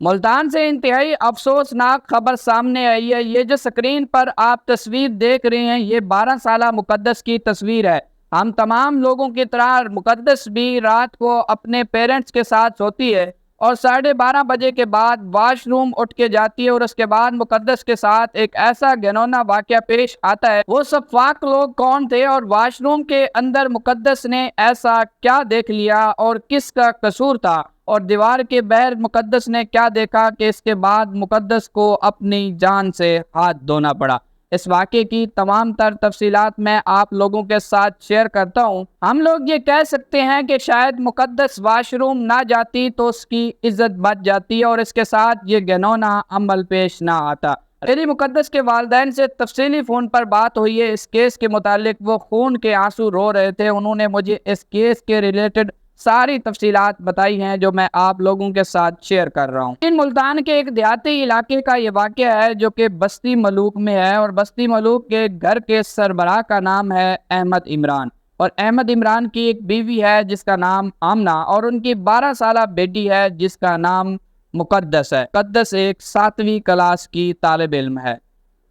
ملتان سے انتہائی افسوسناک خبر سامنے آئی ہے۔ یہ جو سکرین پر آپ تصویر دیکھ رہے ہیں، یہ 12 سالہ مقدس کی تصویر ہے۔ ہم تمام لوگوں کی طرح مقدس بھی رات کو اپنے پیرنٹس کے ساتھ سوتی ہے اور 12:30 بجے کے بعد واش روم اٹھ کے جاتی ہے، اور اس کے بعد مقدس کے ساتھ ایک ایسا گھناؤنا واقعہ پیش آتا ہے۔ وہ سب فاک لوگ کون تھے اور واش روم کے اندر مقدس نے ایسا کیا دیکھ لیا اور کس کا قصور تھا، اور دیوار کے بہر مقدس نے کیا دیکھا کہ اس کے بعد مقدس کو اپنی جان سے ہاتھ دھونا پڑا۔ اس واقعے کی تمام تر تفصیلات میں آپ لوگوں کے ساتھ شیئر کرتا ہوں۔ ہم لوگ یہ کہہ سکتے ہیں کہ شاید مقدس واش روم نہ جاتی تو اس کی عزت بچ جاتی اور اس کے ساتھ یہ گھناؤنا عمل پیش نہ آتا۔ میری مقدس کے والدین سے تفصیلی فون پر بات ہوئی ہے اس کیس کے متعلق۔ وہ خون کے آنسو رو رہے تھے۔ انہوں نے مجھے اس کیس کے ریلیٹڈ ساری تفصیلات بتائی ہیں جو میں آپ لوگوں کے ساتھ شیئر کر رہا ہوں۔ ان ملتان کے ایک دیہاتی علاقے کا یہ واقعہ ہے جو کہ بستی ملوک میں ہے، اور بستی ملوک کے گھر کے سربراہ کا نام ہے احمد عمران، اور احمد عمران کی ایک بیوی ہے جس کا نام آمنہ، اور ان کی 12 سالہ بیٹی ہے جس کا نام مقدس ہے۔ مقدس ایک 7ویں کلاس کی طالب علم ہے۔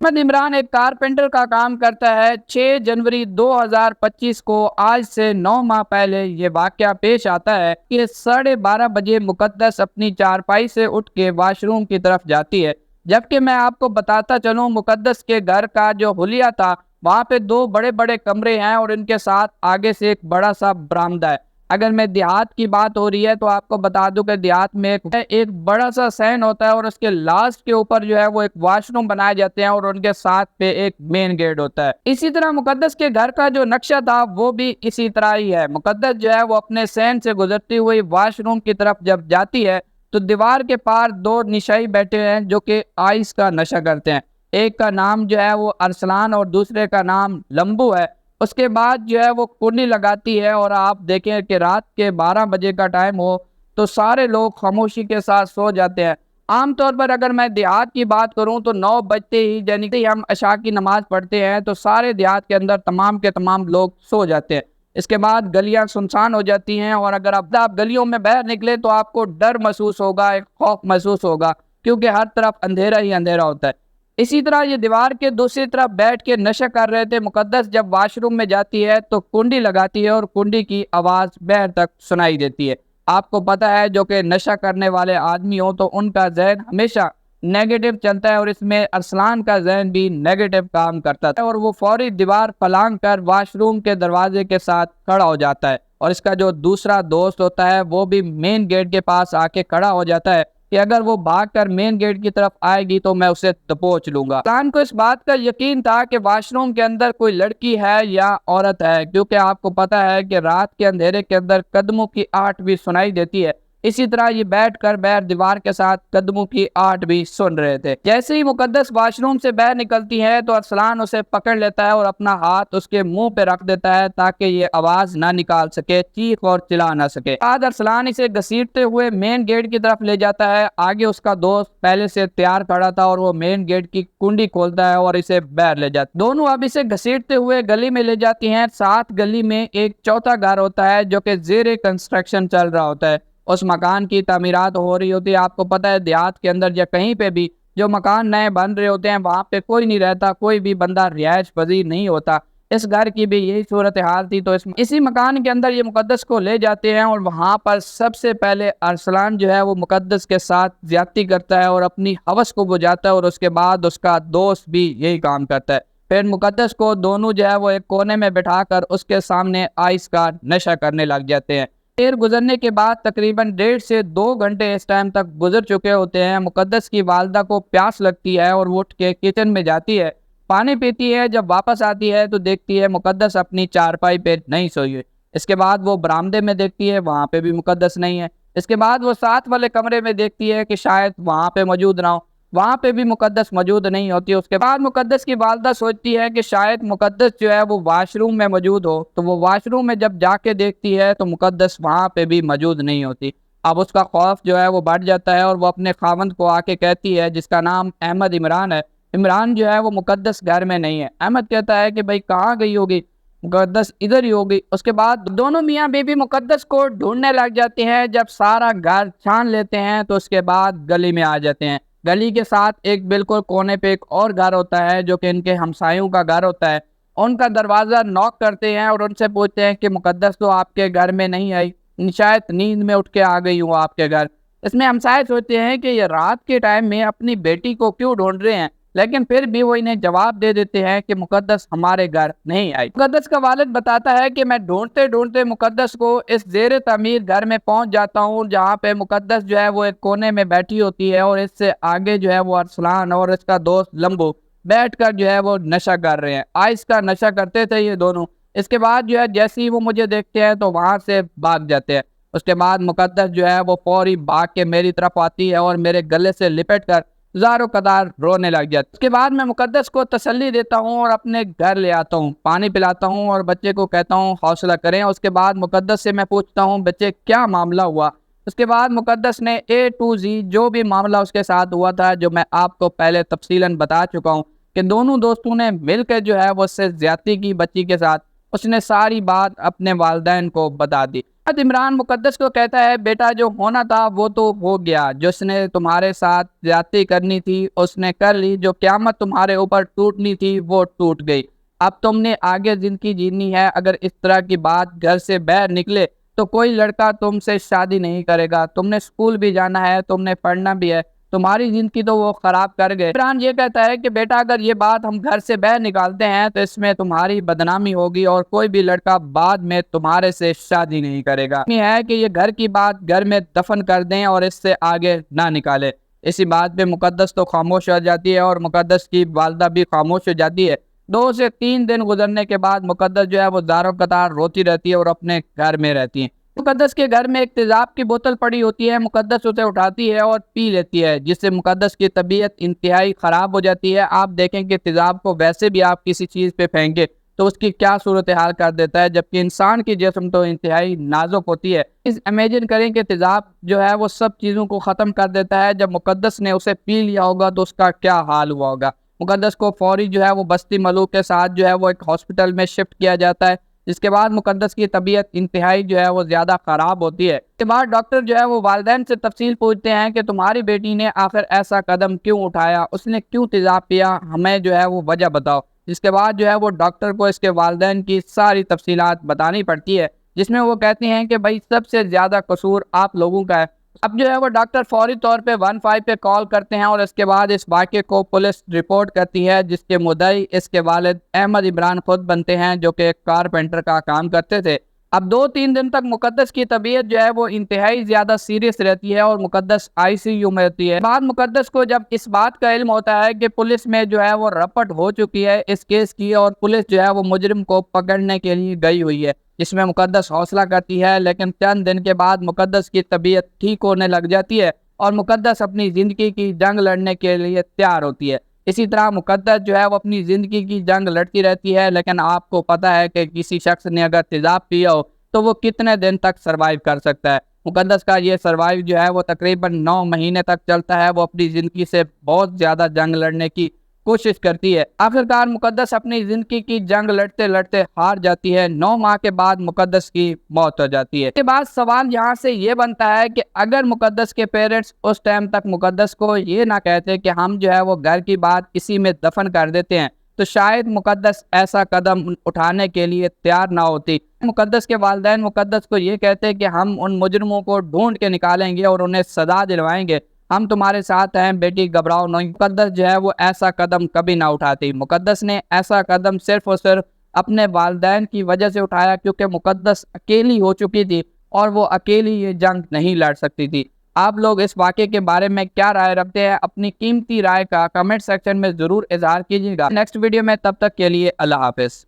احمد عمران ایک کارپینٹر کا کام کرتا ہے۔ 6 جنوری 2025 کو آج سے 9 ماہ پہلے یہ واقعہ پیش آتا ہے کہ 12:30 بجے مقدس اپنی چارپائی سے اٹھ کے واش روم کی طرف جاتی ہے، جبکہ میں آپ کو بتاتا چلوں مقدس کے گھر کا جو حلیہ تھا وہاں پہ 2 بڑے بڑے کمرے ہیں اور ان کے ساتھ آگے سے ایک بڑا سا برآمدہ ہے۔ اگر میں دیہات کی بات ہو رہی ہے تو آپ کو بتا دوں کہ دیہات میں ایک بڑا سا سین ہوتا ہے اور اس کے لاسٹ کے اوپر جو ہے وہ ایک واش روم بنائے جاتے ہیں اور ان کے ساتھ پہ ایک مین گیٹ ہوتا ہے۔ اسی طرح مقدس کے گھر کا جو نقشہ تھا وہ بھی اسی طرح ہی ہے۔ مقدس جو ہے وہ اپنے سین سے گزرتی ہوئی واش روم کی طرف جب جاتی ہے تو دیوار کے پار 2 نشائی بیٹھے ہیں جو کہ آئس کا نشہ کرتے ہیں۔ ایک کا نام جو ہے وہ ارسلان اور دوسرے کا نام لمبو ہے۔ اس کے بعد جو ہے وہ کنڈی لگاتی ہے، اور آپ دیکھیں کہ رات کے 12 بجے کا ٹائم ہو تو سارے لوگ خاموشی کے ساتھ سو جاتے ہیں۔ عام طور پر اگر میں دیہات کی بات کروں تو 9 بجتے ہی یعنی کہ ہم عشاء کی نماز پڑھتے ہیں تو سارے دیہات کے اندر تمام کے تمام لوگ سو جاتے ہیں۔ اس کے بعد گلیاں سنسان ہو جاتی ہیں، اور اگر اب آپ گلیوں میں باہر نکلے تو آپ کو ڈر محسوس ہوگا، ایک خوف محسوس ہوگا، کیونکہ ہر طرف اندھیرا ہی اندھیرا ہوتا ہے۔ اسی طرح یہ دیوار کے دوسری طرف بیٹھ کے نشہ کر رہے تھے۔ مقدس جب واش روم میں جاتی ہے تو کنڈی لگاتی ہے اور کنڈی کی آواز باہر تک سنائی دیتی ہے۔ آپ کو پتہ ہے جو کہ نشہ کرنے والے آدمی ہوں تو ان کا ذہن ہمیشہ نیگیٹو چلتا ہے، اور اس میں ارسلان کا ذہن بھی نیگیٹو کام کرتا ہے، اور وہ فوری دیوار پلانگ کر واش روم کے دروازے کے ساتھ کھڑا ہو جاتا ہے، اور اس کا جو دوسرا دوست ہوتا ہے وہ بھی مین گیٹ کے پاس آ کے کھڑا ہو جاتا ہے کہ اگر وہ بھاگ کر مین گیٹ کی طرف آئے گی تو میں اسے دبوچ لوں گا۔ ارسلان کو اس بات کا یقین تھا کہ واش روم کے اندر کوئی لڑکی ہے یا عورت ہے، کیونکہ آپ کو پتہ ہے کہ رات کے اندھیرے کے اندر قدموں کی آہٹ بھی سنائی دیتی ہے۔ اسی طرح یہ بیٹھ کر باہر دیوار کے ساتھ قدموں کی آہٹ بھی سن رہے تھے۔ جیسے ہی مقدس واش روم سے باہر نکلتی ہے تو ارسلان اسے پکڑ لیتا ہے اور اپنا ہاتھ اس کے منہ پہ رکھ دیتا ہے تاکہ یہ آواز نہ نکال سکے، چیخ اور چلا نہ سکے۔ بعد ارسلان اسے گھسیٹتے ہوئے مین گیٹ کی طرف لے جاتا ہے۔ آگے اس کا دوست پہلے سے تیار کھڑا تھا اور وہ مین گیٹ کی کنڈی کھولتا ہے اور اسے باہر لے جاتا ہے۔ دونوں اب اسے گھسیٹتے ہوئے گلی میں لے جاتی ہیں۔ ساتھ گلی میں ایک چوتھا گھر ہوتا ہے جو کہ زیر کنسٹرکشن چل رہا ہوتا ہے۔ اس مکان کی تعمیرات ہو رہی ہوتی ہے۔ آپ کو پتہ ہے دیہات کے اندر یا کہیں پہ بھی جو مکان نئے بن رہے ہوتے ہیں وہاں پہ کوئی نہیں رہتا، کوئی بھی بندہ رہائش پذیر نہیں ہوتا۔ اس گھر کی بھی یہی صورتحال تھی، تو اسی مکان کے اندر یہ مقدس کو لے جاتے ہیں، اور وہاں پر سب سے پہلے ارسلان جو ہے وہ مقدس کے ساتھ زیادتی کرتا ہے اور اپنی ہوس کو بجھاتا ہے، اور اس کے بعد اس کا دوست بھی یہی کام کرتا ہے۔ پھر مقدس کو دونوں جو ہے وہ ایک کونے میں بٹھا کر اس کے سامنے آئس کا نشہ کرنے لگ جاتے ہیں۔ دیر گزرنے کے بعد تقریباً 1.5 سے 2 گھنٹے اس ٹائم تک گزر چکے ہوتے ہیں۔ مقدس کی والدہ کو پیاس لگتی ہے اور وہ اٹھ کے کچن میں جاتی ہے، پانی پیتی ہے۔ جب واپس آتی ہے تو دیکھتی ہے مقدس اپنی چارپائی پہ نہیں سوئی ہے۔ اس کے بعد وہ برآمدے میں دیکھتی ہے، وہاں پہ بھی مقدس نہیں ہے۔ اس کے بعد وہ ساتھ والے کمرے میں دیکھتی ہے کہ شاید وہاں پہ موجود نہ ہو، وہاں پہ بھی مقدس موجود نہیں ہوتی۔ اس کے بعد مقدس کی والدہ سوچتی ہے کہ شاید مقدس جو ہے وہ واش روم میں موجود ہو، تو وہ واش روم میں جب جا کے دیکھتی ہے تو مقدس وہاں پہ بھی موجود نہیں ہوتی۔ اب اس کا خوف جو ہے وہ بڑھ جاتا ہے اور وہ اپنے خاوند کو آ کے کہتی ہے، جس کا نام احمد عمران ہے، عمران جو ہے وہ مقدس گھر میں نہیں ہے۔ احمد کہتا ہے کہ بھائی کہاں گئی ہوگی؟ मुकद्दस इधर ही होगी। उसके बाद दोनों मियाँ बीवी मुकद्दस को ढूंढने लग जाते हैं। जब सारा घर छान लेते हैं तो उसके बाद गली में आ जाते हैं। गली के साथ एक बिल्कुल कोने पे एक और घर होता है जो कि इनके हमसायों का घर होता है। उनका दरवाज़ा नॉक करते हैं और उनसे पूछते हैं कि मुकद्दस तो आपके घर में नहीं आई, शायद नींद में उठ के आ गई हूँ आपके घर। इसमें हमसाए सोचते हैं कि ये रात के टाइम में अपनी बेटी को क्यों ढूंढ रहे हैं, लेकिन फिर भी वो इन्हें जवाब दे देते हैं कि मुकद्दस हमारे घर नहीं आई। मुकद्दस का वालिद बताता है कि मैं ढूंढते ढूंढते मुकद्दस को इस ज़ेर तामीर घर में पहुंच जाता हूं, जहां पे मुकद्दस जो है वो एक कोने में बैठी होती है और इससे आगे जो है वो अरसलान और इसका दोस्त लंबू बैठकर जो है वो नशा कर रहे हैं। आइस का नशा करते थे ये दोनों। इसके बाद जो है जैसे ही वो मुझे देखते हैं तो वहां से भाग जाते हैं। उसके बाद मुकद्दस जो है वो फौरी भाग के मेरी तरफ आती है और मेरे गले से लिपट कर ज़ारो कदार रोने लग जाती। उसके बाद मैं मुकद्दस को तसल्ली देता हूँ और अपने घर ले आता हूँ, पानी पिलाता हूँ और बच्चे को कहता हूँ हौसला करें। उसके बाद मुकद्दस से मैं पूछता हूँ बच्चे क्या मामला हुआ। उसके बाद मुकद्दस ने A to Z जो भी मामला उसके साथ हुआ था, जो मैं आपको पहले तफसीलन बता चुका हूँ कि दोनों दोस्तों ने मिलकर जो है वो उससे ज्यादती की बच्ची के साथ, उसने सारी बात अपने वालिदैन को बता दी। इमरान मुकद्दस को कहता है बेटा जो होना था वो तो हो गया, जिसने तुम्हारे साथ ज्यादती करनी थी उसने कर ली, जो क़यामत तुम्हारे ऊपर टूटनी थी वो टूट गई। अब तुमने आगे जिंदगी जीनी है। अगर इस तरह की बात घर से बाहर निकले तो कोई लड़का तुमसे शादी नहीं करेगा। तुमने स्कूल भी जाना है, तुमने पढ़ना भी है, तुम्हारी जिंदगी तो वो खराब कर गए। इमरान ये कहता है कि बेटा अगर ये बात हम घर से बाहर निकालते हैं तो इसमें तुम्हारी बदनामी होगी और कोई भी लड़का बाद में तुम्हारे से शादी नहीं करेगा। ये है कि ये घर की बात घर में दफन कर दें और इससे आगे ना निकाले। इसी बात पे मुकद्दस तो खामोश हो जाती है और मुकद्दस की वालदा भी खामोश हो जाती है। 2 से 3 दिन गुजरने के बाद मुकद्दस जो है वो ज़ारो कतार रोती रहती है और अपने घर में रहती है। मुकद्दस के घर में एक तेजाब की बोतल पड़ी होती है। मुकद्दस उसे उठाती है और पी लेती है, जिससे मुकद्दस की तबीयत इंतहाई ख़राब हो जाती है। आप देखें कि तेजाब को वैसे भी आप किसी चीज़ पे फेंके तो उसकी क्या सूरत हाल कर देता है, जबकि इंसान की जिस्म तो इंतहाई नाजुक होती है। इस इमेजिन करें कि तेजाब जो है वो सब चीज़ों को ख़त्म कर देता है। जब मुकद्दस ने उसे पी लिया होगा तो उसका क्या हाल हुआ होगा। मुकद्दस को फौरी जो है वो बस्ती मलूक के साथ जो है वो एक हॉस्पिटल में शिफ्ट किया जाता है, जिसके बाद मुकद्दस की तबीयत इंतहाई जो है वो ज़्यादा ख़राब होती है। इसके बाद डॉक्टर जो है वो वालिदैन से तफसील पूछते हैं कि तुम्हारी बेटी ने आखिर ऐसा कदम क्यों उठाया, उसने क्यों तेजाब पिया, हमें जो है वो वजह बताओ। जिसके बाद जो है वो डॉक्टर को इसके वालिदैन की सारी तफसीलात बतानी पड़ती है, जिसमें वो कहते हैं कि भाई सबसे ज़्यादा कसूर आप लोगों का है। अब जो है वो डॉक्टर फौरी तौर पे 15 पे कॉल करते हैं और इसके बाद इस वाक़े को पुलिस रिपोर्ट करती है, जिसके मुद्दई इसके वालिद अहमद इमरान खुद बनते हैं, जो कि एक कारपेंटर का काम करते थे। अब 2-3 दिन तक मुकद्दस की तबीयत जो है वो इंतहाई ज़्यादा सीरियस रहती है और मुकद्दस ICU में होती है। बाद मुकद्दस को जब इस बात का इल्म होता है कि पुलिस में जो है वो रपट हो चुकी है इस केस की और पुलिस जो है वो मुजरिम को पकड़ने के लिए गई हुई है, जिसमें मुकद्दस हौसला करती है। लेकिन चंद दिन के बाद मुकद्दस की तबीयत ठीक होने लग जाती है और मुकद्दस अपनी ज़िंदगी की जंग लड़ने के लिए तैयार होती है। इसी तरह मुकद्दस जो है वो अपनी ज़िंदगी की जंग लड़ती रहती है। लेकिन आपको पता है कि किसी शख्स ने अगर तेज़ाब पिया हो तो वो कितने दिन तक सर्वाइव कर सकता है। मुकद्दस का ये सर्वाइव जो है वो तकरीबन 9 महीने तक चलता है। वो अपनी ज़िंदगी से बहुत ज़्यादा जंग लड़ने की कोशिश करती है। आखिरकार मुकद्दस अपनी जिंदगी की जंग लड़ते लड़ते हार जाती है। 9 माह के बाद मुकद्दस की मौत हो जाती है। इसके बाद सवाल यहाँ से ये बनता है कि अगर मुकद्दस के पेरेंट्स उस टाइम तक मुकद्दस को ये ना कहते कि हम जो है वो घर की बात इसी में दफन कर देते हैं, तो शायद मुकद्दस ऐसा कदम उठाने के लिए तैयार ना होती। मुकद्दस के वालिदैन मुकद्दस को ये कहते कि हम उन मुजरिमों को ढूंढ के निकालेंगे और उन्हें सजा दिलवाएंगे, हम तुम्हारे साथ हैं बेटी, घबराओ नहीं। मुकद्दस जो है वो ऐसा कदम कभी ना उठाती। मुकद्दस ने ऐसा कदम सिर्फ और सिर्फ अपने वालिदैन की वजह से उठाया, क्योंकि मुकद्दस अकेली हो चुकी थी और वो अकेली ये जंग नहीं लड़ सकती थी। आप लोग इस वाक़े के बारे में क्या राय रखते हैं? अपनी कीमती राय का कमेंट सेक्शन में ज़रूर इजहार कीजिएगा। नेक्स्ट वीडियो में, तब तक के लिए अल्लाह हाफ़िज़।